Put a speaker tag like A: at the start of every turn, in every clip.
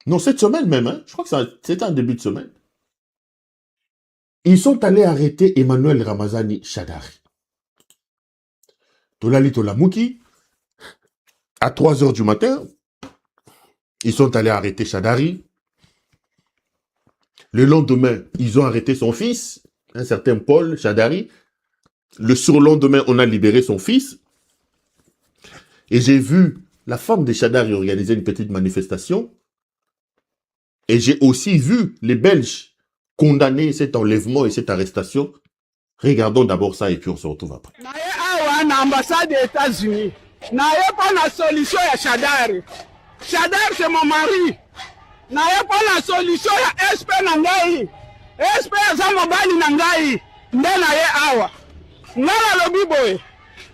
A: Non, cette semaine même, hein, je crois que c'était en début de semaine. Ils sont allés arrêter Emmanuel Ramazani Shadari. Tolali Tolamouki, à 3 h du matin, ils sont allés arrêter Shadari. Le lendemain, ils ont arrêté son fils, un certain Paul Shadari. Le surlendemain, on a libéré son fils. Et j'ai vu la femme de Shadari organiser une petite manifestation. Et j'ai aussi vu les Belges condamner cet enlèvement et cette arrestation. Regardons d'abord ça et puis on se retrouve après.
B: L'ambassade des États-Unis. N'ayez pas la solution à Shadari. Shadari, c'est mon mari. N'ayez pas la solution à SP Nangai. SP Azamobali Nangai. N'ayez awa. Nala lobi boy.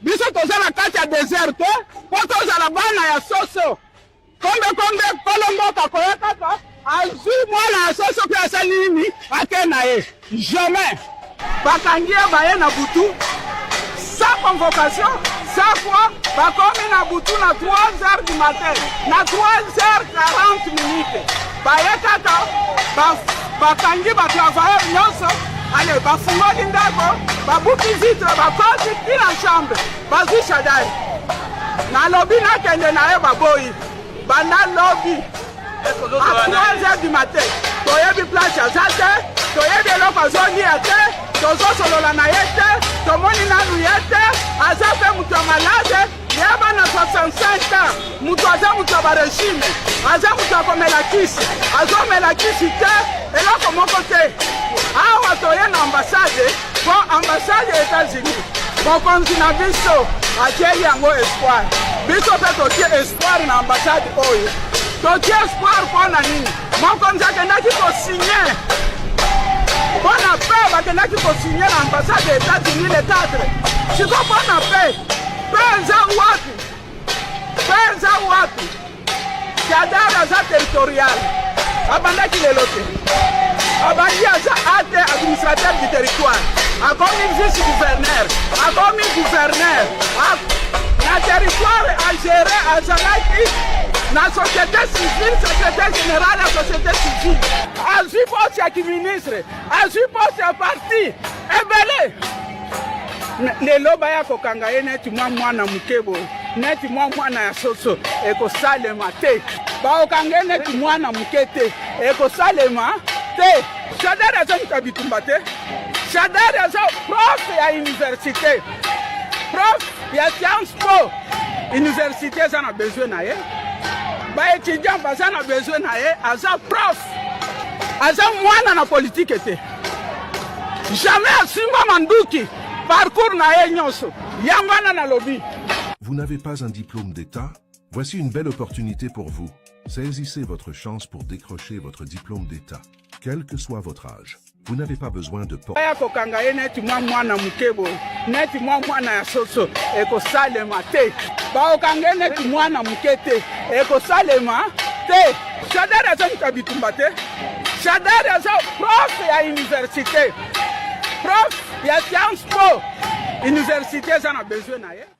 B: Biso toza la kati ya déserte. Poto za la bana ya soso. Kombe kolombo kakoya kaka. Azui mwana soso pe asalini akena ye. Jamais. Bakangie baye na butu. Sans convocation, sans quoi, bakomi na butu na 3 h du matin. Na 3 h 40 minutes. Baye kaka. Bakangie ba travailler nyonso. Allez, bafungoli ndako. Babuki vitre, bakoti pila chambre. Bazui Shadari. Na lobby na kende na ye baboyi. Bana lobby. À 3 h du matin. Toyebi place ya zate. Toyebi eloko zoni ya te. Tozo solola na ye te. Tomoni nanu ye te. Aza pe mutu ya malade. Yaba na 65 ans. Mutu aza mutu ya barégime. Aza mutu ya komela kisi. Azomela kisi te. Eloko moko te. Awa toye na ambassade. Bon ambassade ya États-Unis. Mokonzi na biso. Atieli yango espoir. Biso pe totie espoir na ambassade oyo. Totie espoir mpona nini? Mokonzi akendaki kosigner. Mpona pe bakendaki kosigner na ambassade ya États-Unis le 4. Siko mpona pe. Pe eza wapi? Pe eza wapi? Shadari aza territorial. Abandaki lelo te. Abandi aza ate administrateur du territoire. Akomi vice-gouverneur. Akomi gouverneur. Na territoire a géré azalaki na société civile, secrétaire général de la société civile. Azui poste ya ministre. Azui poste ya parti. Ebele. Lelo baya kokanga ye neti mwana mukebo. Neti mwana ya soso. Eko salema te. Ba okanga neti mwana mukete. Eko salema te. Shadari aza mkabitumba te. Shadari aza prof ya université. Prof ya Sciences Po. Université aza na besoin na ye. Ba étudiant baza na besoin na ye. Aza prof. Aza mwana na politique te. Jamais asimba manduki. Parcours na ye nyonso. Yangwana na lobby.
C: Vous n'avez pas un diplôme d'État? Voici une belle opportunité pour vous. Saisissez votre chance pour décrocher votre diplôme d'État. Quel que soit votre âge, vous n'avez pas besoin de porter.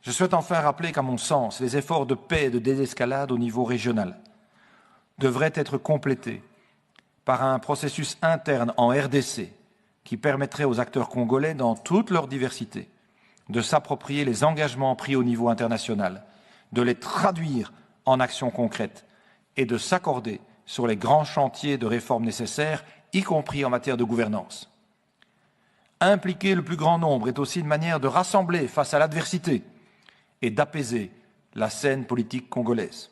D: Je souhaite enfin rappeler qu'à mon sens, les efforts de paix et de désescalade au niveau régional devraient être complétés par un processus interne en RDC qui permettrait aux acteurs congolais, dans toute leur diversité, de s'approprier les engagements pris au niveau international, de les traduire en actions concrètes et de s'accorder sur les grands chantiers de réformes nécessaires, y compris en matière de gouvernance. Impliquer le plus grand nombre est aussi une manière de rassembler face à l'adversité et d'apaiser la scène politique congolaise.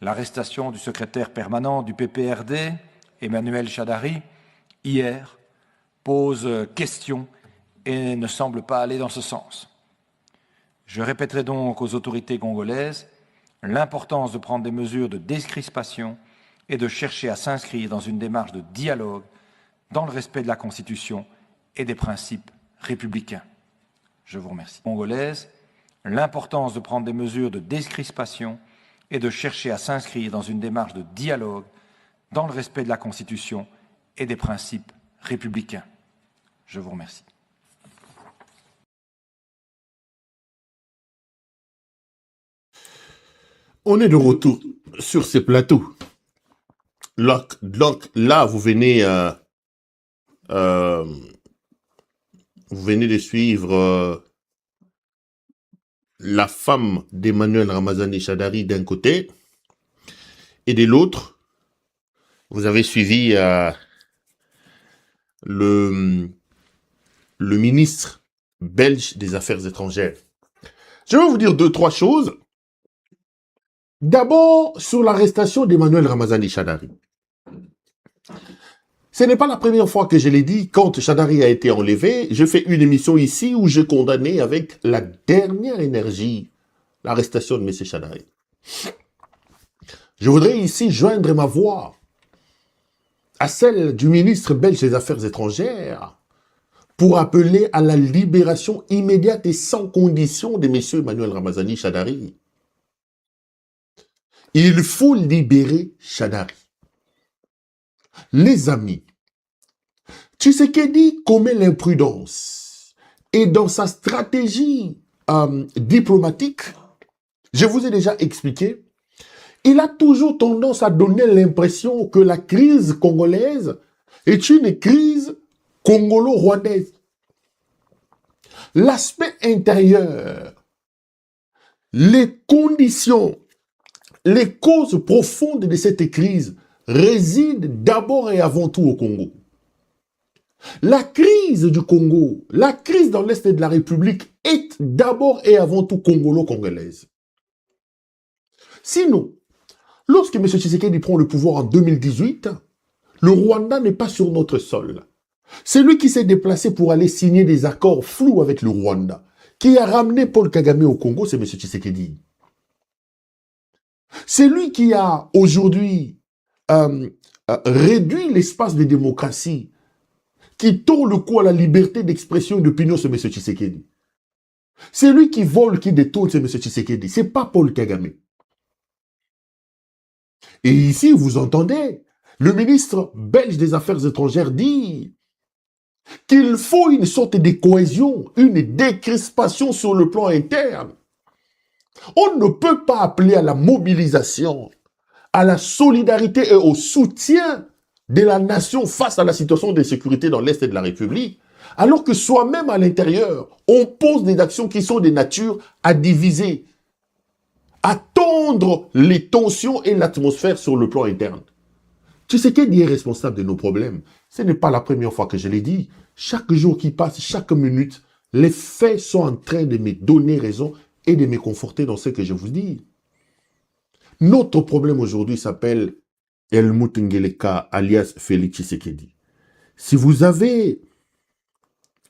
D: L'arrestation du secrétaire permanent du PPRD, Emmanuel Shadari, hier, pose question et ne semble pas aller dans ce sens. Je répéterai donc aux autorités congolaises l'importance de prendre des mesures de décrispation et de chercher à s'inscrire dans une démarche de dialogue dans le respect de la Constitution et des principes républicains. Je vous remercie. Congolaise, l'importance de prendre des mesures de décrispation et de chercher à s'inscrire dans une démarche de dialogue dans le respect de la Constitution et des principes républicains. Je vous remercie.
A: On est de retour sur ces plateaux. Donc là, vous venez de suivre la femme d'Emmanuel Ramazani Shadary d'un côté, et de l'autre, vous avez suivi le ministre belge des Affaires étrangères. Je vais vous dire 2-3 choses. D'abord, sur l'arrestation d'Emmanuel Ramazani Shadary. Ce n'est pas la première fois que je l'ai dit, quand Shadary a été enlevé, je fais une émission ici où je condamnais avec la dernière énergie l'arrestation de M. Shadary. Je voudrais ici joindre ma voix à celle du ministre belge des Affaires étrangères pour appeler à la libération immédiate et sans condition de M. Emmanuel Ramazani Shadary. Il faut libérer Shadary. Les amis, Tshisekedi commet l'imprudence et dans sa stratégie diplomatique, je vous ai déjà expliqué, il a toujours tendance à donner l'impression que la crise congolaise est une crise congolo-rwandaise. L'aspect intérieur, les conditions, les causes profondes de cette crise résident d'abord et avant tout au Congo. La crise du Congo, la crise dans l'Est de la République est d'abord et avant tout congolo-congolaise. Sinon, lorsque M. Tshisekedi prend le pouvoir en 2018, le Rwanda n'est pas sur notre sol. C'est lui qui s'est déplacé pour aller signer des accords flous avec le Rwanda. Qui a ramené Paul Kagame au Congo, c'est M. Tshisekedi. C'est lui qui a aujourd'hui réduit l'espace de démocratie, qui tord le cou à la liberté d'expression et d'opinion, c'est M. Tshisekedi. C'est lui qui vole, qui détourne, c'est M. Tshisekedi. C'est pas Paul Kagame. Et ici, vous entendez le ministre belge des Affaires étrangères dire qu'il faut une sorte de cohésion, une décrispation sur le plan interne. On ne peut pas appeler à la mobilisation, à la solidarité et au soutien de la nation face à la situation de sécurité dans l'Est de la République, alors que soi-même à l'intérieur, on pose des actions qui sont de nature à diviser, à tondre les tensions et l'atmosphère sur le plan interne. Tshisekedi est responsable de nos problèmes. Ce n'est pas la première fois que je l'ai dit. Chaque jour qui passe, chaque minute, les faits sont en train de me donner raison et de me conforter dans ce que je vous dis. Notre problème aujourd'hui s'appelle Helmut Ngeleka, alias Félix Tshisekedi. Si vous avez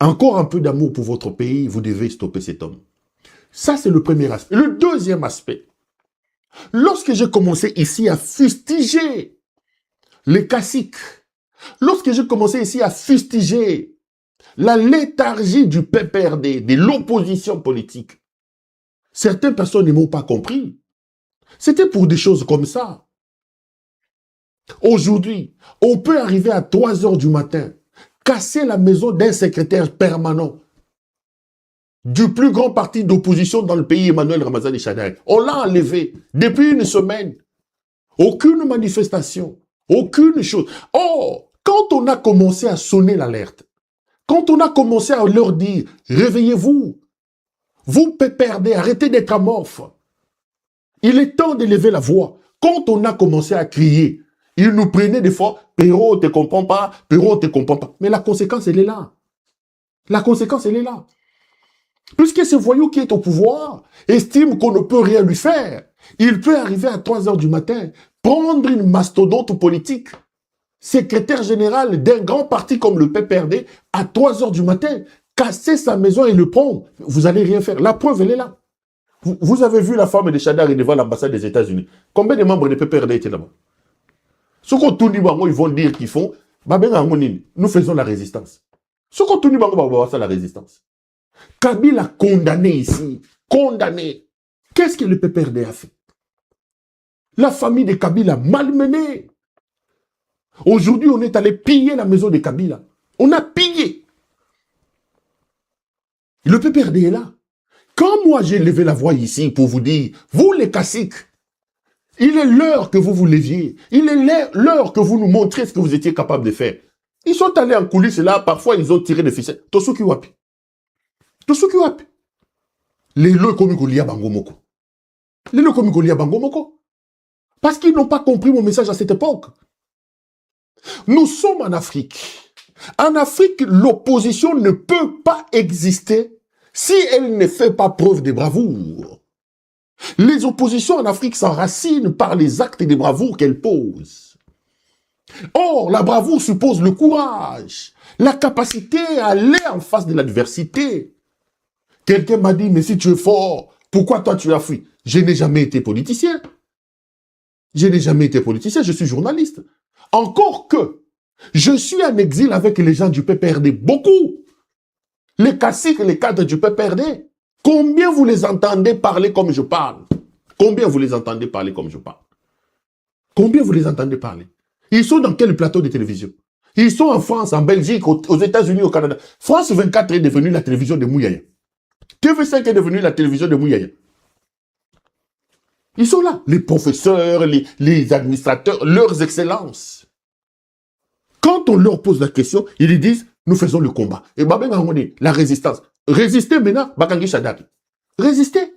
A: encore un peu d'amour pour votre pays, vous devez stopper cet homme. Ça, c'est le premier aspect. Le deuxième aspect, lorsque j'ai commencé ici à fustiger les caciques, lorsque j'ai commencé ici à fustiger la léthargie du PPRD, de l'opposition politique, certaines personnes ne m'ont pas compris. C'était pour des choses comme ça. Aujourd'hui, on peut arriver à 3 heures du matin, casser la maison d'un secrétaire permanent du plus grand parti d'opposition dans le pays, Emmanuel Ramazani Shadary. On l'a enlevé depuis une semaine. Aucune manifestation, aucune chose. Or, quand on a commencé à sonner l'alerte, quand on a commencé à leur dire « Réveillez-vous, vous PPRD, arrêtez d'être amorphes. Il est temps d'élever la voix. » Quand on a commencé à crier, ils nous prenaient des fois « Perrault, on ne te comprend pas, Perrault, on ne te comprend pas. » Mais la conséquence, elle est là. La conséquence, elle est là. Puisque ce voyou qui est au pouvoir estime qu'on ne peut rien lui faire, il peut arriver à 3 heures du matin, prendre une mastodonte politique, secrétaire général d'un grand parti comme le PPRD, à 3 heures du matin, casser sa maison et le prendre. Vous n'allez rien faire. La preuve, elle est là. Vous avez vu la femme de Shadary devant l'ambassade des États-Unis. Combien de membres de PPRD étaient là-bas? Ce qu'on tourne, ils vont dire qu'ils font, nous faisons la résistance. Ce qu'on tourne, c'est la résistance. Kabila condamné ici, condamné. Qu'est-ce que le PPRD a fait? La famille de Kabila malmenée. Aujourd'hui, on est allé piller la maison de Kabila. On a pillé. Le PPRD est là. Quand moi j'ai levé la voix ici pour vous dire, vous les caciques, Il est l'heure que vous vous leviez. Il est l'heure que vous nous montriez ce que vous étiez capable de faire. Ils sont allés en coulisses là, parfois ils ont tiré des ficelles. Tosuki wapi. Tosuki wapi. Les lois comme Golia Bangomoko. Les lois comme Golia Bangomoko. Parce qu'ils n'ont pas compris mon message à cette époque. Nous sommes en Afrique. En Afrique, l'opposition ne peut pas exister si elle ne fait pas preuve de bravoure. Les oppositions en Afrique s'enracinent par les actes de bravoure qu'elles posent. Or, la bravoure suppose le courage, la capacité à aller en face de l'adversité. Quelqu'un m'a dit, mais si tu es fort, pourquoi toi tu as fui? Je n'ai jamais été politicien. Je n'ai jamais été politicien, je suis journaliste. Encore que, je suis en exil avec les gens du PPRD, beaucoup. Les caciques, les cadres du PPRD. Combien vous les entendez parler comme je parle? Combien vous les entendez parler comme je parle? Combien vous les entendez parler? Ils sont dans quel plateau de télévision? Ils sont en France, en Belgique, aux États-Unis, au Canada. France 24 est devenue la télévision de Mouyaya. TV5 est devenue la télévision de Mouyaya. Ils sont là, les professeurs, les administrateurs, leurs excellences. Quand on leur pose la question, ils disent, nous faisons le combat. Et Babé on dit, la résistance. Résistez maintenant, Bakangi Shadari. Résistez.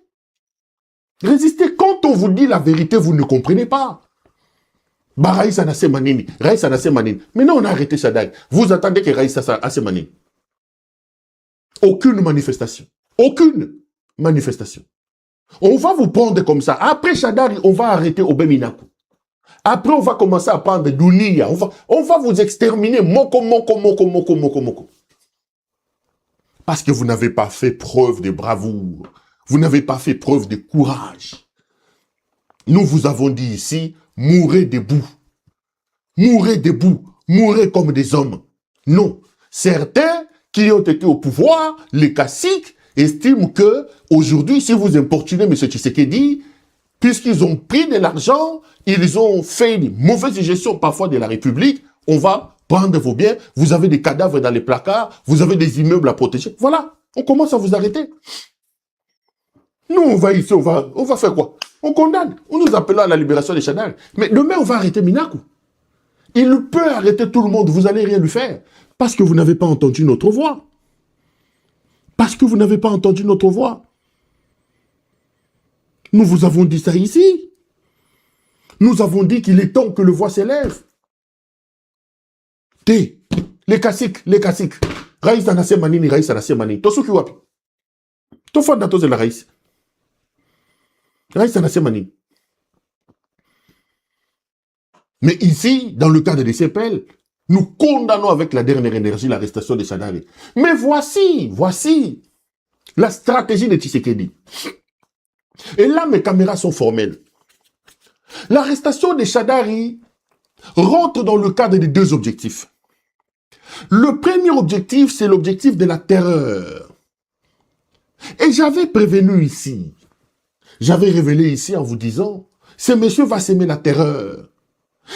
A: Résistez. Quand on vous dit la vérité, vous ne comprenez pas. Raïssa Nassé Manini. Raïssa Nassé Manini. Maintenant, on a arrêté Shadari. Vous attendez que Raïssa Nassé Manini. Aucune manifestation. Aucune manifestation. On va vous prendre comme ça. Après Shadari, on va arrêter Obeminaku. Après, on va commencer à prendre Dunia. On va vous exterminer. Moko. Parce que vous n'avez pas fait preuve de bravoure. Vous n'avez pas fait preuve de courage. Nous vous avons dit ici, mourrez debout. Mourrez debout. Mourrez comme des hommes. Non. Certains qui ont été au pouvoir, les caciques, estiment que aujourd'hui, si vous importunez M. Tshisekedi, puisqu'ils ont pris de l'argent, ils ont fait une mauvaise gestion parfois de la République, on va prendre vos biens, vous avez des cadavres dans les placards, vous avez des immeubles à protéger. Voilà, on commence à vous arrêter. Nous, on va ici, on va faire quoi? On condamne. On nous appelle à la libération des Shadari. Mais demain, on va arrêter Minaku. Il peut arrêter tout le monde, vous n'allez rien lui faire. Parce que vous n'avez pas entendu notre voix. Parce que vous n'avez pas entendu notre voix. Nous vous avons dit ça ici. Nous avons dit qu'il est temps que le voix s'élève. Les caciques. Raïssa Nassé Manini, Raïssa Nassé Manini. Tosuki wapi. Tofan dato de la Raïssa. Raïssa Nassé Manini. Mais ici, dans le cadre des CPL, nous condamnons avec la dernière énergie l'arrestation de Shadari. Mais voici la stratégie de Tshisekedi. Et là, mes caméras sont formelles. L'arrestation de Shadari rentre dans le cadre de deux objectifs. Le premier objectif, c'est l'objectif de la terreur. Et j'avais prévenu ici, j'avais révélé ici en vous disant, ce monsieur va s'aimer la terreur.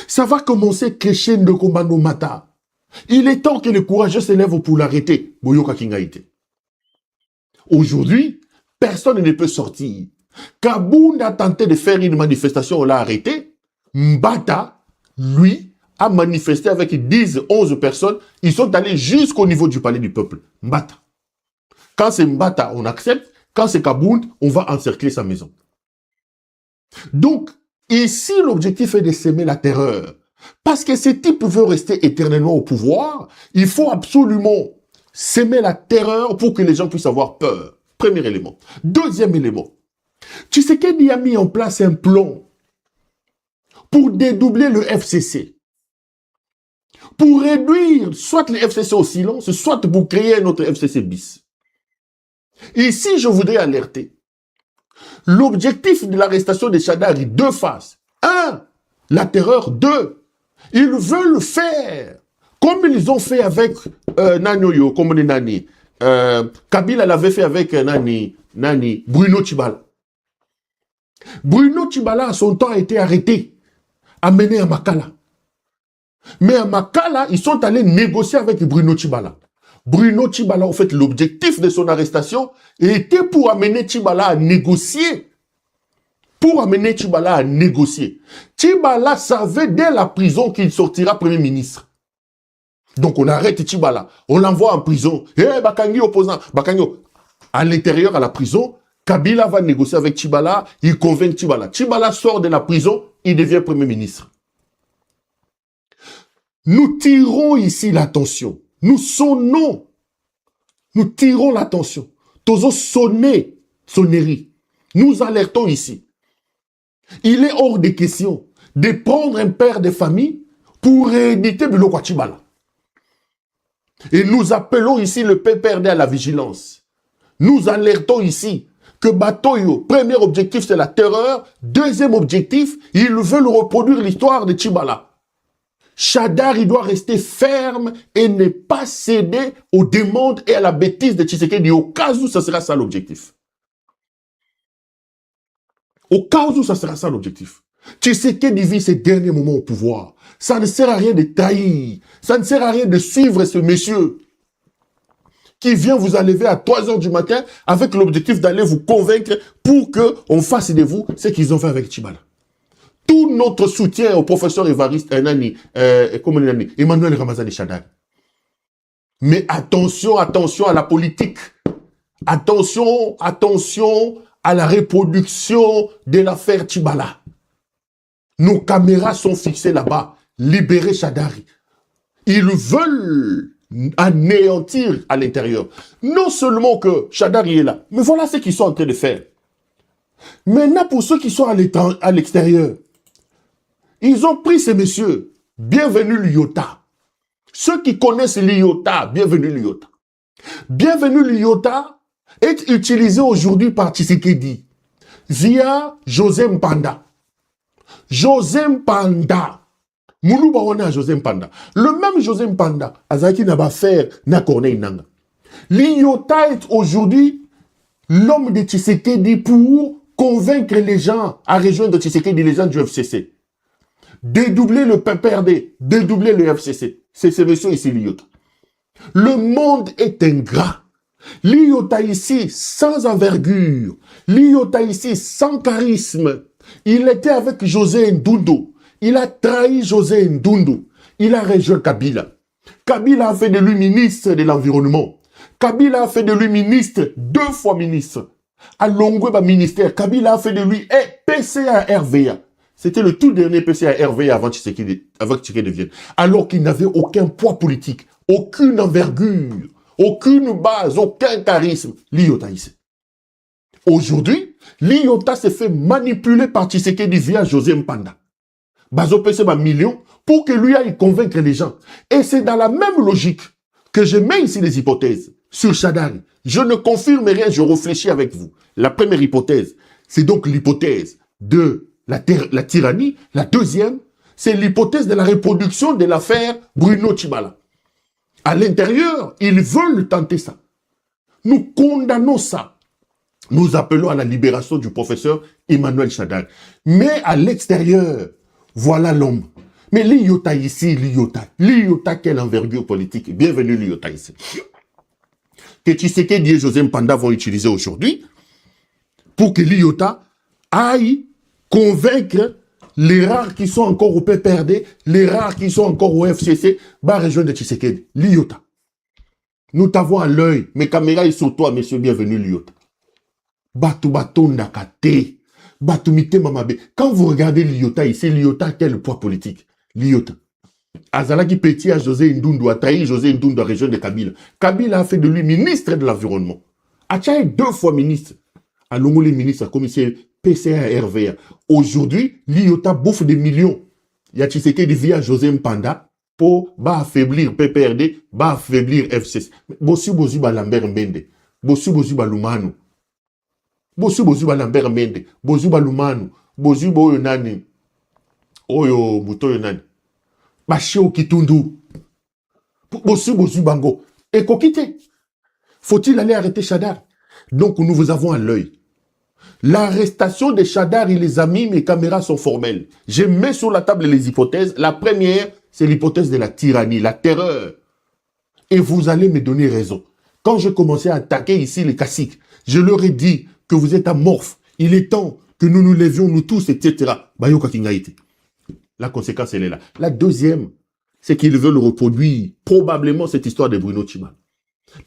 A: Ça va commencer crescendo Komando Mata. Il est temps que les courageux s'élèvent pour l'arrêter. Boyoka Kingaïte. Aujourd'hui, personne ne peut sortir. Kabound a tenté de faire une manifestation, on l'a arrêté. Mbata, lui, a manifesté avec 10, 11 personnes. Ils sont allés jusqu'au niveau du palais du peuple. Mbata. Quand c'est Mbata, on accepte. Quand c'est Kabound, on va encercler sa maison. Donc, ici, l'objectif est de s'aimer la terreur. Parce que ces types veulent rester éternellement au pouvoir. Il faut absolument s'aimer la terreur pour que les gens puissent avoir peur. Premier élément. Deuxième élément. Tshisekedi a mis en place un plan pour dédoubler le FCC. Pour réduire soit le FCC au silence, soit pour créer un autre FCC bis. Ici, je voudrais alerter. L'objectif de l'arrestation de Shadari, deux phases. Un, la terreur. Deux, ils veulent faire comme ils ont fait avec Nanyoyo, comme les Nani. Kabila l'avait fait avec Nani, Bruno Tshibala. Bruno Tshibala, à son temps, a été arrêté, amené à Makala. Mais à Makala, ils sont allés négocier avec Bruno Tshibala. Bruno Tshibala, en fait, l'objectif de son arrestation était pour amener Tshibala à négocier pour amener Tchibala à négocier. Tchibala savait dès la prison qu'il sortira Premier ministre. Donc on arrête Tchibala, on l'envoie en prison. Bakangi opposant, Bakangi. À l'intérieur, à la prison, Kabila va négocier avec Tchibala, il convainc Tchibala. Tchibala sort de la prison, il devient Premier ministre. Nous tirons ici l'attention. Nous sonnons. Nous tirons l'attention. Tozo sonner, sonnerie. Nous alertons ici. Il est hors de question de prendre un père de famille pour rééditer Biloko Tchibala. Et nous appelons ici le PPRD à la vigilance. Nous alertons ici que Batoyo, premier objectif c'est la terreur, deuxième objectif, ils veulent reproduire l'histoire de Tchibala. Chadar, il doit rester ferme et ne pas céder aux demandes et à la bêtise de Tshisekedi au cas où ça sera ça l'objectif. Au cas où ça sera ça l'objectif. Tshisekedi vit ses derniers moments au pouvoir. Ça ne sert à rien de trahir. Ça ne sert à rien de suivre ce monsieur qui vient vous enlever à 3 h du matin avec l'objectif d'aller vous convaincre pour qu'on fasse de vous ce qu'ils ont fait avec Tchibala. Tout notre soutien au professeur Évariste Emmanuel Ramazani Chadar. Mais attention, attention à la politique. Attention, attention à la reproduction de l'affaire Tchibala. Nos caméras sont fixées là-bas. Libérer Chadari. Ils veulent anéantir à l'intérieur. Non seulement que Chadari est là, mais voilà ce qu'ils sont en train de faire. Maintenant, pour ceux qui sont à l'extérieur, ils ont pris ces messieurs. Bienvenue l'IOTA. Ceux qui connaissent l'IOTA, bienvenue l'IOTA. Bienvenue l'IOTA est utilisé aujourd'hui par Tshisekedi via José Mpanda. José Mpanda. Moulouba on a José Mpanda. Le même José Mpanda, Azaki n'a pas faire na Corneille Nanga. L'IOTA est aujourd'hui l'homme de Tshisekedi pour convaincre les gens à rejoindre Tshisekedi, les gens du FCC. Dédoubler le PPRD, dédoubler le FCC. C'est ce monsieur ici, l'IOTA. Le monde est ingrat. L'IOTA ici, sans envergure. L'IOTA ici, sans charisme. Il était avec José Ndundu. Il a trahi José Ndundu. Il a rejoint Kabila. Kabila a fait de lui ministre de l'Environnement. Kabila a fait de lui ministre, 2 fois ministre. À Longweba ministère, Kabila a fait de lui PCA RVA. C'était le tout dernier PCA RVA avant que Tshisekedi vienne. Alors qu'il n'avait aucun poids politique, aucune envergure, aucune base, aucun charisme. L'IOTA ici. Aujourd'hui, l'IOTA s'est fait manipuler par Tshisekedi via José Mpanda. Bazo PC millions pour que lui aille convaincre les gens. Et c'est dans la même logique que je mets ici les hypothèses sur Chadari. Je ne confirme rien, je réfléchis avec vous. La première hypothèse, c'est donc l'hypothèse de la tyrannie. La deuxième, c'est l'hypothèse de la reproduction de l'affaire Bruno Tchibala. À l'intérieur, ils veulent tenter ça. Nous condamnons ça. Nous appelons à la libération du professeur Emmanuel Chadar. Mais à l'extérieur, voilà l'homme. Mais l'IOTA ici, l'IOTA, quelle envergure politique. Bienvenue l'IOTA ici. Que Tshisekedi et José Mpanda vont utiliser aujourd'hui pour que l'IOTA aille convaincre les rares qui sont encore au PPRD, les rares qui sont encore au FCC, bah rejoindre Tshisekedi. L'IOTA. Nous t'avons à l'œil. Mes caméras sont sur toi, monsieur. Bienvenue l'IOTA. Batu Nakate. Batumite Mamabe. Quand vous regardez l'IOTA ici, l'IOTA, quel poids politique? L'IOTA. Azalaki Petit à José Ndundu, a trahi José Ndundu à la région de Kabila. Kabila a fait de lui ministre de l'Environnement. Achaï 2 fois ministre. À l'ongolé ministre, commissaire PCA RVA. Aujourd'hui, l'IOTA bouffe des millions. Il y a Tshisekedi via José Mpanda pour affaiblir PPRD, affaiblir FCC. Bossu ba Lambert Mbende. Bossu ba Lumanu. Bossu ba Lambert Mbende. Bossu ba Lumanu. Bossu ba nani. Oyo muto nani. Bachio Kitundu. Bossu bango. Et kokite. Faut-il aller arrêter Chadar? Donc nous vous avons à l'œil. L'arrestation de Chadar et les amis, mes caméras sont formelles. Je mets sur la table les hypothèses. La première, c'est l'hypothèse de la tyrannie, la terreur. Et vous allez me donner raison. Quand je commençais à attaquer ici les caciques, je leur ai dit que vous êtes amorphes. Il est temps que nous nous lévions, nous tous, etc. Bayoka Kingaïti. La conséquence, elle est là. La deuxième, c'est qu'ils veulent reproduire probablement cette histoire de Bruno Tchima.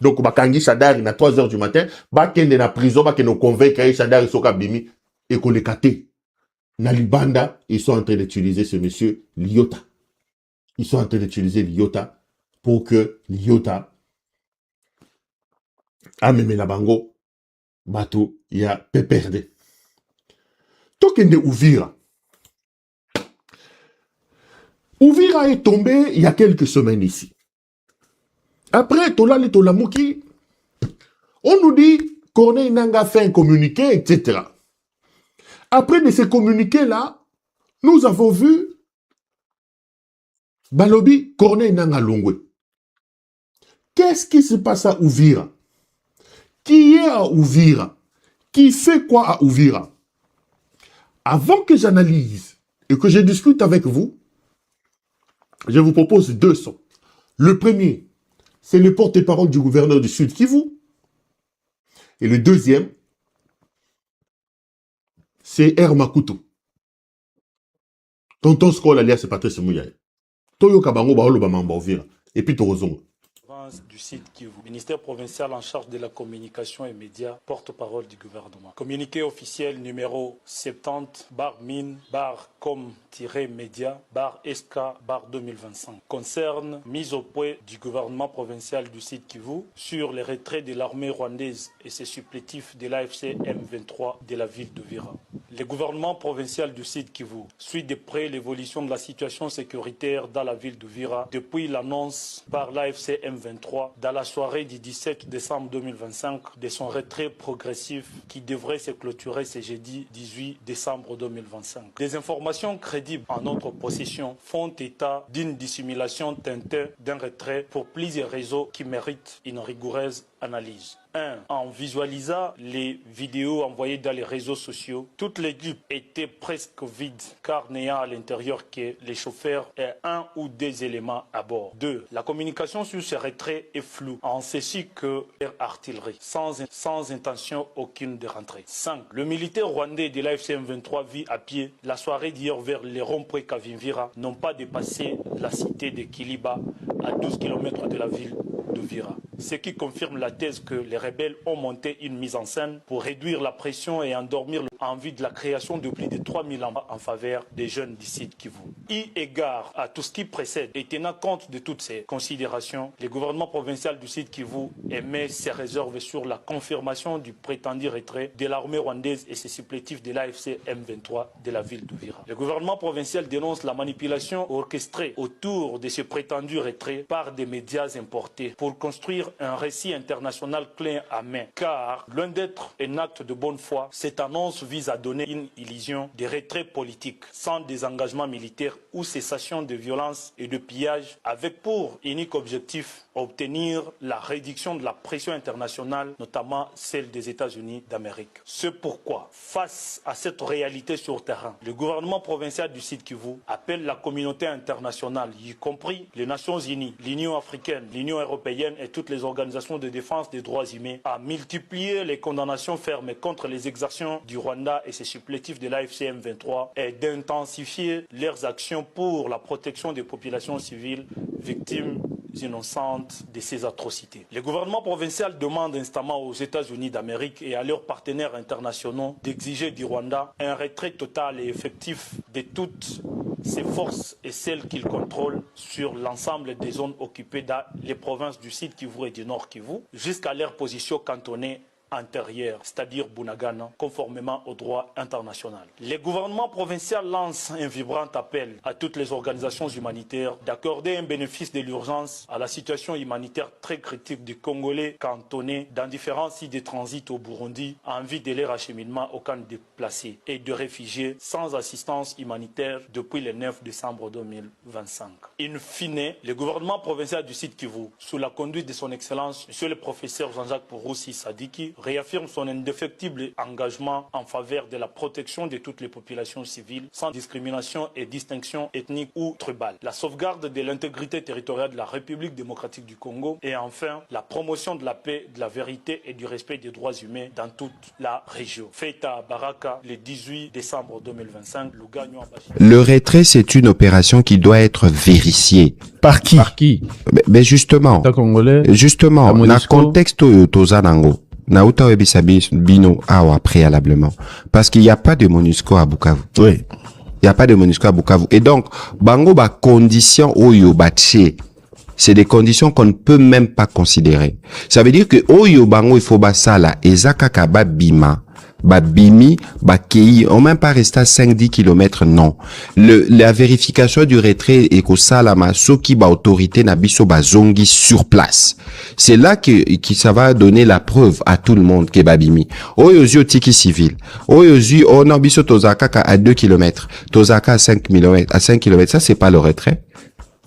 A: Donc, Bakangi Chadar, il a 3 heures du matin, Bakende na prison, Bakende convaincre Chadar, il soka bimi, et qu'on les kate. Nalibanda, ils sont en train d'utiliser ce monsieur Liota. Ils sont en train d'utiliser Liota pour que Liota ameme la bango, bateau, il y a péperdé. Tokende Ouvira. Ouvira est tombé il y a quelques semaines ici. Après, Tolali Tolamouki, on nous dit Corneille Nanga fait un communiqué, etc. Après de ces communiqués-là, nous avons vu Balobi Corneille Nanga Longwe. Qu'est-ce qui se passe à Ouvira? Qui est à Ouvira? Qui fait quoi à Ouvira? Avant que j'analyse et que je discute avec vous, je vous propose 2 sons. Le premier, c'est le porte-parole du gouverneur du Sud Kivu. Et le deuxième, c'est Makuto. Tonton Skol alias Patrice Mouyaye. Toyo Kabango Baolo Bamamba Ouvira. Et puis Torozongo.
E: Du site Kivu, ministère provincial en charge de la communication et médias, porte-parole du gouvernement. Communiqué officiel numéro 70/min/com-média/SK/2025 concerne mise au point du gouvernement provincial du site Kivu sur le retrait de l'armée rwandaise et ses supplétifs de l'AFC M23 de la ville de Vira. Le gouvernement provincial du site Kivu suit de près l'évolution de la situation sécuritaire dans la ville de Vira depuis l'annonce par l'AFC M23 dans la soirée du 17 décembre 2025 de son retrait progressif qui devrait se clôturer ce jeudi 18 décembre 2025. Des informations crédibles en notre possession font état d'une dissimulation teintée d'un retrait pour plusieurs réseaux qui méritent une rigoureuse analyse. 1. En visualisant les vidéos envoyées dans les réseaux sociaux, toute l'équipe était presque vide car n'ayant à l'intérieur que les chauffeurs et 1 ou 2 éléments à bord. 2. La communication sur ce retrait est floue, en ceci que leur artillerie, sans intention aucune de rentrer. 5. Le militaire rwandais de l'AFC M23 vit à pied la soirée d'hier vers les ronds-points Kavimvira, n'ont pas dépassé la cité de Kiliba à 12 km de la ville de Vira. Ce qui confirme la thèse que les rebelles ont monté une mise en scène pour réduire la pression et endormir l'envie de la création de plus de 3000 emplois en faveur des jeunes du site Kivu. Eu égard à tout ce qui précède et tenant compte de toutes ces considérations, le gouvernement provincial du site Kivu émet ses réserves sur la confirmation du prétendu retrait de l'armée rwandaise et ses supplétifs de l'AFC M23 de la ville de Vira. Le gouvernement provincial dénonce la manipulation orchestrée autour de ce prétendu retrait par des médias importés pour construire un récit international clé à main. Car, loin d'être un acte de bonne foi, cette annonce vise à donner une illusion de retrait politique, sans désengagement militaire ou cessation de violence et de pillage, avec pour unique objectif obtenir la réduction de la pression internationale, notamment celle des États-Unis d'Amérique. C'est pourquoi, face à cette réalité sur terrain, le gouvernement provincial du Sud Kivu appelle la communauté internationale, y compris les Nations Unies, l'Union africaine, l'Union européenne et toutes les organisations de défense des droits humains, à multiplier les condamnations fermes contre les exactions du Rwanda et ses supplétifs de l'AFC M23 et d'intensifier leurs actions pour la protection des populations civiles victimes innocentes de ces atrocités. Le gouvernement provincial demande instamment aux États-Unis d'Amérique et à leurs partenaires internationaux d'exiger du Rwanda un retrait total et effectif de toutes ses forces et celles qu'ils contrôlent sur l'ensemble des zones occupées dans les provinces du Sud Kivu et du Nord Kivu, jusqu'à leur position cantonnée antérieure, c'est-à-dire Bunagana, conformément au droit international. Le gouvernement provincial lance un vibrant appel à toutes les organisations humanitaires d'accorder un bénéfice de l'urgence à la situation humanitaire très critique des Congolais cantonnés dans différents sites de transit au Burundi en vue de leur acheminement au camp déplacés et de réfugiés sans assistance humanitaire depuis le 9 décembre 2025. In fine, le gouvernement provincial du Sud Kivu, sous la conduite de son Excellence, Monsieur le professeur Jean-Jacques Pouroussi Sadiki, réaffirme son indéfectible engagement en faveur de la protection de toutes les populations civiles sans discrimination et distinction ethnique ou tribale, la sauvegarde de l'intégrité territoriale de la République démocratique du Congo et enfin la promotion de la paix, de la vérité et du respect des droits humains dans toute la région. Fait à Baraka le 18 décembre 2025, Lugano Abashi.
F: Le retrait, c'est une opération qui doit être vérifiée.
G: Par qui?
H: Par qui?
F: Mais justement, justement, dans le contexte Tozanango, Nauta Webisabi Bino Awa préalablement, parce qu'il n'y a pas de MONUSCO à Bukavu.
G: Oui.
F: Il n'y a pas de MONUSCO à Bukavu. Et donc, Bango ba conditions Oyo Baché, c'est des conditions qu'on ne peut même pas considérer. Ça veut dire que Oyo Bango il faut basala ezaka kaba bima. Ba bimi, ba kei, on même pas resté à 5-10 kilomètres, non. La vérification du retrait et que salama, soki ba autorité na biso ba zongi sur place. C'est là que ça va donner la preuve à tout le monde que ba bimi. Oyozio tiki civil. Oyozio, on a biso tozaka à 2 kilomètres. Tozaka à 5 kilomètres, à 5 kilomètres. Ça, c'est pas le retrait.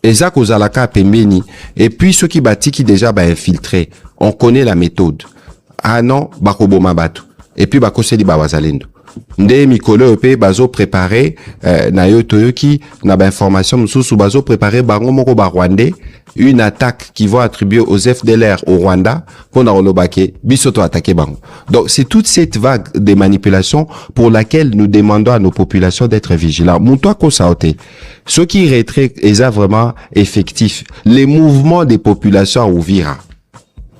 F: Ezak ozalaka pembeni. Et puis, ceux qui batiki déjà ba infiltré. On connaît la méthode. Ah non, bakoboma batu. Et puis bakoseli ba wazalendo nde mikolo pe bazo préparer na yo toyoki na ba information mususu bazo préparer bango moko ba rwandais une attaque qui va attribuer aux FDLR au Rwanda pour na olobake biso to attaquer bango. Donc c'est toute cette vague de manipulations pour laquelle nous demandons à nos populations d'être vigilants. Muto ko saote ceux qui retrait est vraiment effectif les mouvements des populations à Uvira.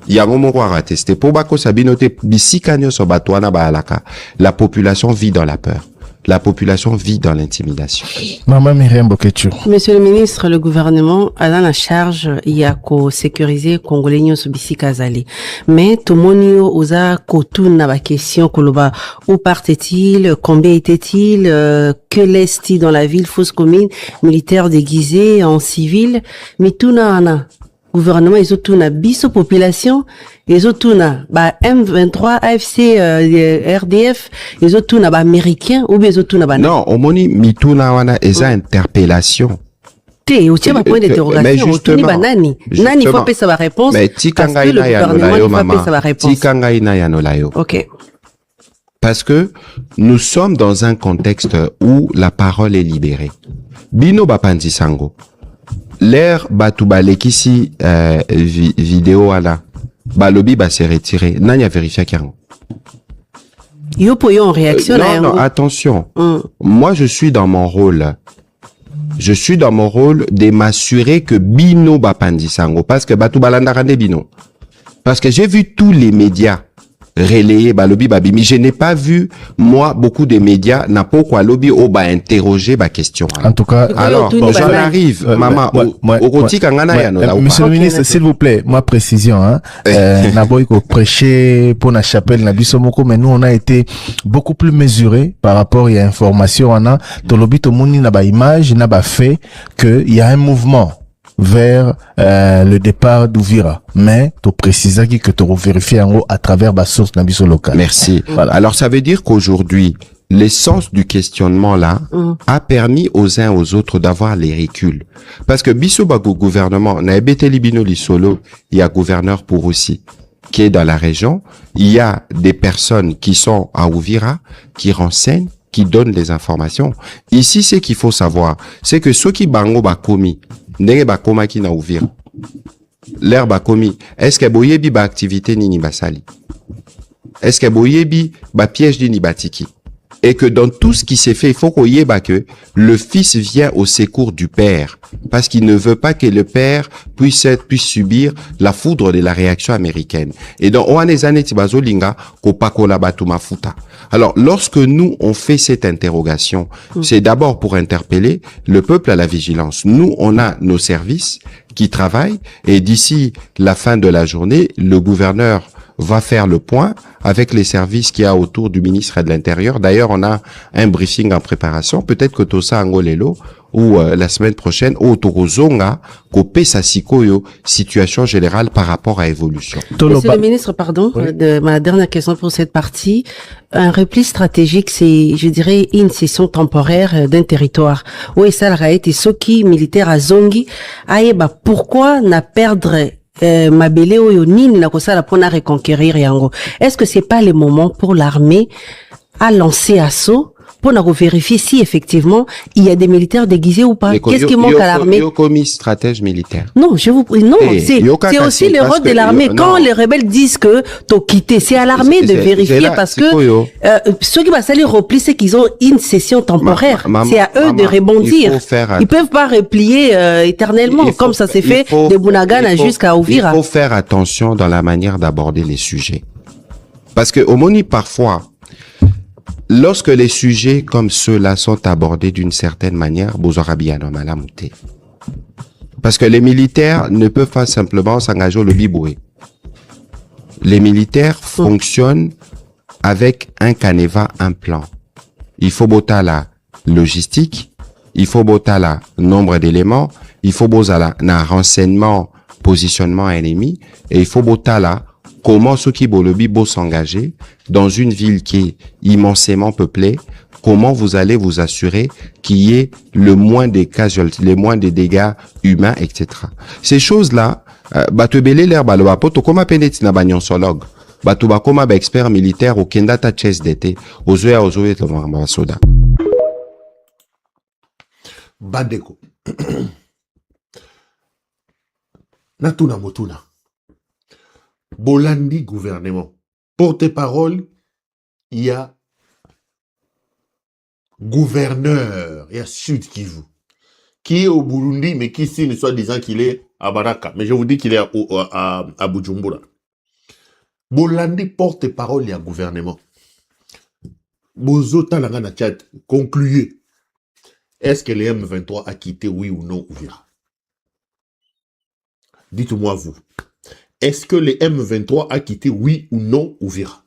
F: Yango moko a testé pour bako sabinote bisikanya so batwana ba alaka. La population vit dans la peur. La population vit dans l'intimidation.
G: Maman Myriam Boketu.
I: Monsieur le ministre, le gouvernement a dans la charge yako sécuriser Congolais nyoso bisika zali. Mais tomonio oza kotuna ba question koloba où partait-il, combien était-il, que laisse-t-il dans la ville, fausse commune, militaire déguisé en civil, mais tout na gouvernement ils ont tout na biso population ils ont tout na ba M23 AFC RDF ils ont tout na ba américain ou bien ils ont tout na ba
F: non omoni mituna wana eza interpellation
I: te ou tiens ba point d'interrogation otuni ba nani faut appeler ça ba réponse
F: mais tikanga ina ya nolayo mama tikanga ina ya nolayo
I: OK
F: parce que nous sommes dans un contexte où la parole est libérée bino bapandi sango l'air batubalekisi vidéo ala balobi ba s'est retiré nani a vérifié kiango
I: yo po yo en réaction
F: non attention moi je suis dans mon rôle de m'assurer que bino bapandi sango parce que batubalanda rande bino parce que j'ai vu tous les médias relayer balobi babimi je n'ai pas vu moi beaucoup de médias n'a pas quoi lobby au ba interroger ba question
G: en tout cas
F: alors bon, j'en arrive maman
G: monsieur le ministre s'il vous plaît moi précision hein n'a pas ko prêcher pour la chapelle na biso moko mais nous on a été beaucoup plus mesuré par rapport à information on a to lobby to moni na ba image na ba fait que il y a un mouvement vers le départ d'Uvira. Mais tu précises que tu vérifies en haut à travers ma source nabiso local.
F: Merci. Voilà. Alors ça veut dire qu'aujourd'hui, l'essence du questionnement là a permis aux uns aux autres d'avoir les reculs. Parce que biso bago gouvernement, na ebeteli bino lisolo, il y a gouverneur pour aussi qui est dans la région, il y a des personnes qui sont à Uvira qui renseignent, qui donnent les informations. Ici, ce qu'il faut savoir, c'est que ceux qui bango bakomi ndenge bakoma ki na Uvira l'air bakomi est-ce que boyebi ba activité nini basali est-ce que boyebi ba piège nini batiki et que dans tout ce qui s'est fait il faut qu'on yeba que le fils vient au secours du père parce qu'il ne veut pas que le père puisse subir la foudre de la réaction américaine et donc on a des années tibazolinga ko pakola batu mafuta. Alors lorsque nous on fait cette interrogation c'est d'abord pour interpeller le peuple à la vigilance. Nous on a nos services qui travaillent et d'ici la fin de la journée le gouverneur va faire le point avec les services qu'il y a autour du ministre de l'Intérieur. D'ailleurs, on a un briefing en préparation. Peut-être que Tosa Angolelo ou la semaine prochaine, au Torozonga, Kopé Sasikoyo, situation générale par rapport à évolution.
I: Monsieur le ministre, pardon, de ma dernière question pour cette partie. Un repli stratégique, c'est, je dirais, une session temporaire d'un territoire. Oui, ça, la réalité, Soki, militaire à Zongi, pourquoi n'a perdre mabele oyo nini na kosala pona reconquérir yango. Est-ce que c'est pas le moment pour l'armée à lancer assaut pour vérifier si effectivement il y a des militaires déguisés ou pas? Qu'est-ce qui manque à l'armée?
F: Commis stratège militaire.
I: Non, je vous non, c'est aussi le rôle de l'armée. Quand les rebelles disent que t'as quitté, c'est à l'armée de vérifier parce que ceux qui vont s'aller repli, c'est qu'ils ont une session temporaire. C'est à eux de rebondir. Ils peuvent pas replier éternellement comme ça s'est fait de Bunagana jusqu'à Uvira.
F: Il faut faire attention dans la manière d'aborder les sujets. Parce que au Moni parfois lorsque les sujets comme ceux-là sont abordés d'une certaine manière, parce que les militaires ne peuvent pas simplement s'engager au biboué. Les militaires fonctionnent avec un canevas, un plan. Il faut botter la logistique, il faut botter la nombre d'éléments, il faut botter la renseignement, positionnement ennemi, et il faut botter la comment ceux qui beau s'engager dans une ville qui est immensément peuplée, comment vous allez vous assurer qu'il y ait le moins de casualties, le moins de dégâts humains, etc. Ces choses-là, batebele l'air baloapo, to koma peneti na banyonsologue, batuba koma ba expert militaire au kendata chess d'été, ozoya to soda.
A: Bandeko. Natuna motuna. Bolandi gouvernement. Porte-parole, il y a gouverneur, il y a Sud Kivu, qui est au Burundi, mais qui signe soi-disant qu'il est à Baraka. Mais je vous dis qu'il est à Bujumbura. Bolandi porte-parole, il y a gouvernement. Bozo Talangana Tchad, concluez. Est-ce que les M23 a quitté, oui ou non, Uvira? Dites-moi vous. Est-ce que les M23 a quitté, oui ou non, Uvira?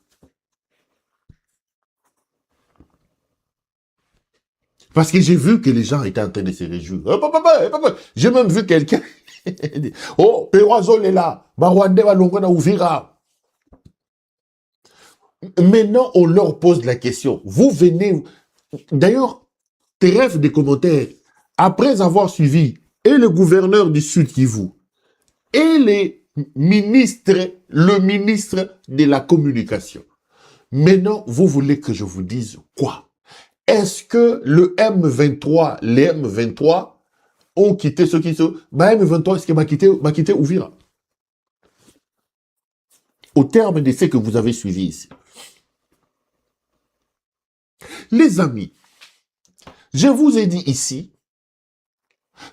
A: Parce que j'ai vu que les gens étaient en train de se réjouir. J'ai même vu quelqu'un. Oh, Peroazol est là. Barwande va l'ongona Uvira. Maintenant, on leur pose la question. Vous venez. D'ailleurs, trêve des commentaires. Après avoir suivi et le gouverneur du Sud Kivu et le ministre de la communication. Maintenant, vous voulez que je vous dise quoi? Est-ce que les M23 ont quitté ceux qui sont... M23, est-ce qu'il m'a quitté Uvira? Au terme de ce que vous avez suivi ici. Les amis, je vous ai dit ici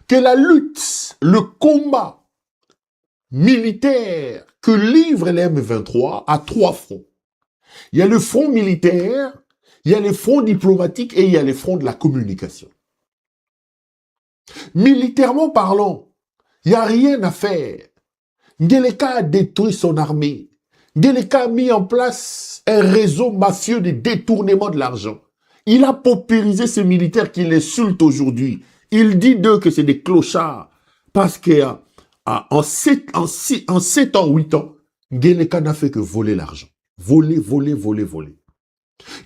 A: que la lutte, le combat militaire que livrent les M23 à 3 fronts. Il y a le front militaire, il y a le front diplomatique et il y a le front de la communication. Militairement parlant, il n'y a rien à faire. Ngeleka a détruit son armée. Ngeleka a mis en place un réseau mafieux de détournement de l'argent. Il a paupérisé ces militaires qui l'insultent aujourd'hui. Il dit d'eux que c'est des clochards parce que en 7 ans, 8 ans, Ngeleka n'a fait que voler l'argent. Voler.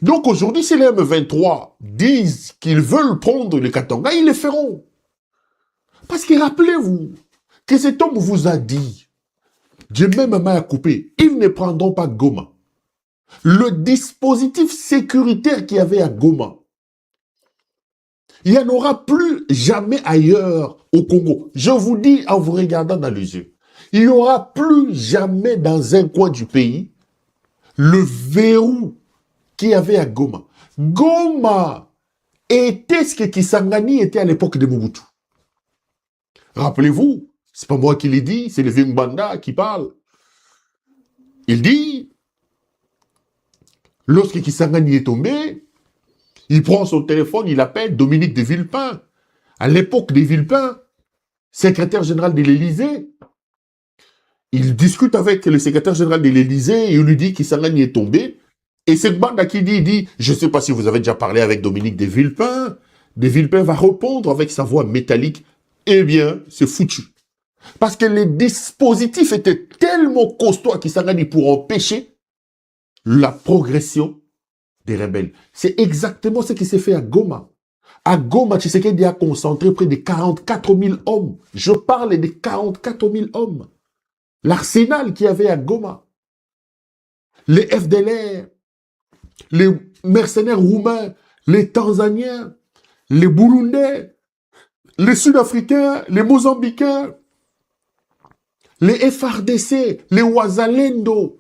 A: Donc aujourd'hui, si les M23 disent qu'ils veulent prendre le Katanga, ils le feront. Parce que rappelez-vous que cet homme vous a dit, j'ai même ma main à couper, ils ne prendront pas Goma. Le dispositif sécuritaire qu'il y avait à Goma, il n'y en aura plus jamais ailleurs au Congo. Je vous dis en vous regardant dans les yeux, il n'y aura plus jamais dans un coin du pays le verrou qu'il y avait à Goma. Goma était ce que Kisangani était à l'époque de Mobutu. Rappelez-vous, c'est pas moi qui l'ai dit, c'est le Vimbanda qui parle. Il dit, lorsque Kisangani est tombé, il prend son téléphone, il appelle Dominique de Villepin. À l'époque de Villepin, secrétaire général de l'Élysée. Il discute avec le secrétaire général de l'Élysée et il lui dit qu'Isangani est tombé. Et cette bande qui dit, je ne sais pas si vous avez déjà parlé avec Dominique de Villepin. De Villepin va répondre avec sa voix métallique. Eh bien, c'est foutu. Parce que les dispositifs étaient tellement costauds à Kisangani pour empêcher la progression des rebelles. C'est exactement ce qui s'est fait à Goma. À Goma, Tshisekedi a concentré près de 44 000 hommes. Je parle de 44 000 hommes. l'arsenal qu'il y avait à Goma, les FDLR, les mercenaires roumains, les Tanzaniens, les Burundais, les Sud-Africains, les Mozambicains, les FRDC, les Ouazalendo.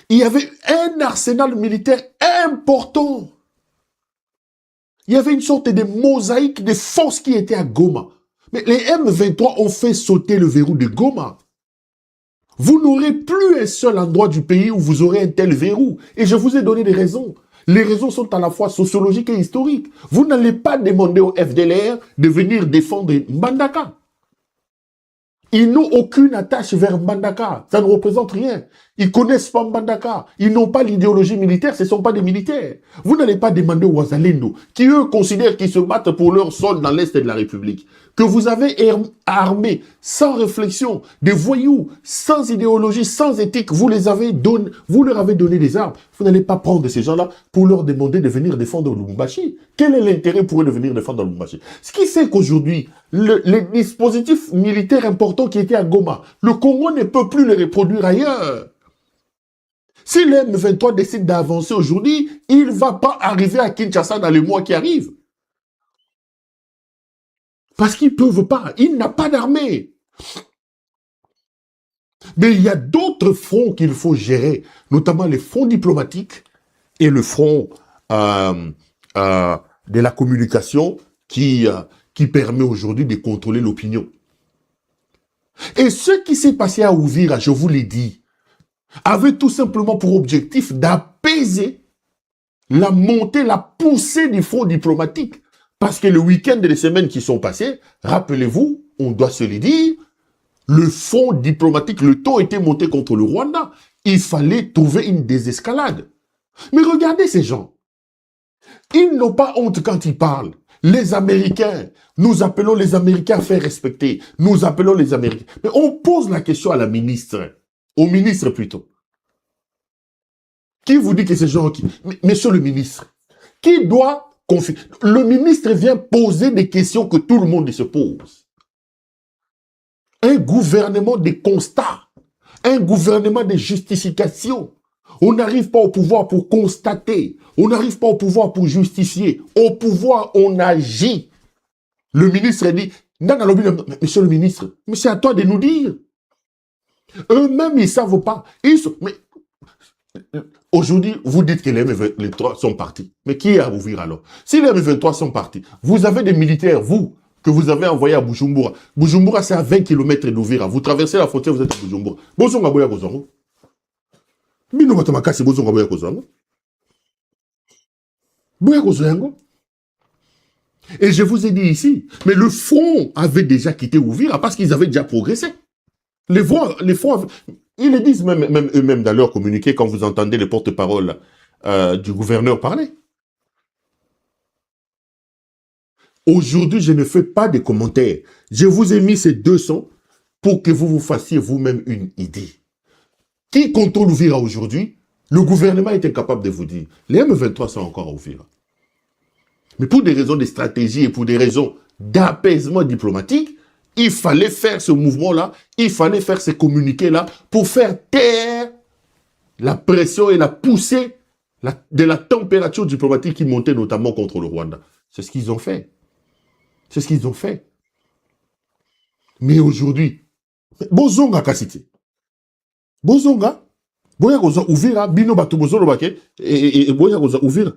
A: Il y avait un arsenal militaire important. Il y avait une sorte de mosaïque de forces qui étaient à Goma. Mais les M23 ont fait sauter le verrou de Goma. Vous n'aurez plus un seul endroit du pays où vous aurez un tel verrou. Et je vous ai donné des raisons. Les raisons sont à la fois sociologiques et historiques. Vous n'allez pas demander au FDLR de venir défendre Mbandaka. Ils n'ont aucune attache vers Mbandaka. Ça ne représente rien. Ils connaissent pas Mbandaka. Ils n'ont pas l'idéologie militaire. Ce ne sont pas des militaires. Vous n'allez pas demander aux Ouazalendo, qui eux considèrent qu'ils se battent pour leur sol dans l'Est de la République, que vous avez armé sans réflexion, des voyous, sans idéologie, sans éthique. Vous leur avez donné des armes. Vous n'allez pas prendre ces gens-là pour leur demander de venir défendre Lubumbashi. Quel est l'intérêt pour eux de venir défendre Lubumbashi? Ce qui fait qu'aujourd'hui, les dispositifs militaires importants qui étaient à Goma, le Congo ne peut plus les reproduire ailleurs. Si le M23 décide d'avancer aujourd'hui, il ne va pas arriver à Kinshasa dans les mois qui arrivent. Parce qu'ils ne peuvent pas. Il n'a pas d'armée. Mais il y a d'autres fronts qu'il faut gérer, notamment les fronts diplomatiques et le front de la communication qui permet aujourd'hui de contrôler l'opinion. Et ce qui s'est passé à Uvira, je vous l'ai dit, avait tout simplement pour objectif d'apaiser la montée, la poussée du front diplomatique. Parce que le week-end et les semaines qui sont passées, rappelez-vous, on doit se le dire, le front diplomatique, le ton était monté contre le Rwanda. Il fallait trouver une désescalade. Mais regardez ces gens. Ils n'ont pas honte quand ils parlent. Les Américains, nous appelons les Américains à faire respecter. Nous appelons les Américains. Mais on pose la question à la ministre, au ministre plutôt. Qui vous dit que ces gens qui... Monsieur le ministre, qui doit... Le ministre vient poser des questions que tout le monde se pose. Un gouvernement de constats, un gouvernement de justification. On n'arrive pas au pouvoir pour constater, on n'arrive pas au pouvoir pour justifier. Au pouvoir, on agit. Le ministre dit, monsieur le ministre, mais c'est à toi de nous dire. Eux-mêmes, ils ne savent pas. Mais aujourd'hui, vous dites que les M23 sont partis. Mais qui est à ouvrir alors? Si les M23 sont partis, vous avez des militaires, vous, que vous avez envoyés à Bujumbura. Bujumbura, c'est à 20 km d'Ouvira. Vous traversez la frontière, vous êtes à Bujumbura. Bozonga boya kozango. Bino matamaka c'est bozonga boya kozango. Boya kozango. Et je vous ai dit ici, mais le front avait déjà quitté Ouvira parce qu'ils avaient déjà progressé. Les fronts, ils le disent même eux-mêmes dans leur communiqué quand vous entendez les porte-paroles du gouverneur parler. Aujourd'hui, je ne fais pas de commentaires. Je vous ai mis ces deux sons pour que vous vous fassiez vous-même une idée. Qui contrôle Ouvira aujourd'hui? Le gouvernement est incapable de vous dire. Les M23 sont encore à Ouvira. Mais pour des raisons de stratégie et pour des raisons d'apaisement diplomatique, il fallait faire ce mouvement-là, il fallait faire ce communiqué-là pour faire taire la pression et la poussée de la température diplomatique qui montait notamment contre le Rwanda. C'est ce qu'ils ont fait. C'est ce qu'ils ont fait. Mais aujourd'hui, Bozonga Kassiti. Bozonga, Boya Goza Ouvira, Bino Batu Bozolo Bake, et Boya Goza Ouvira.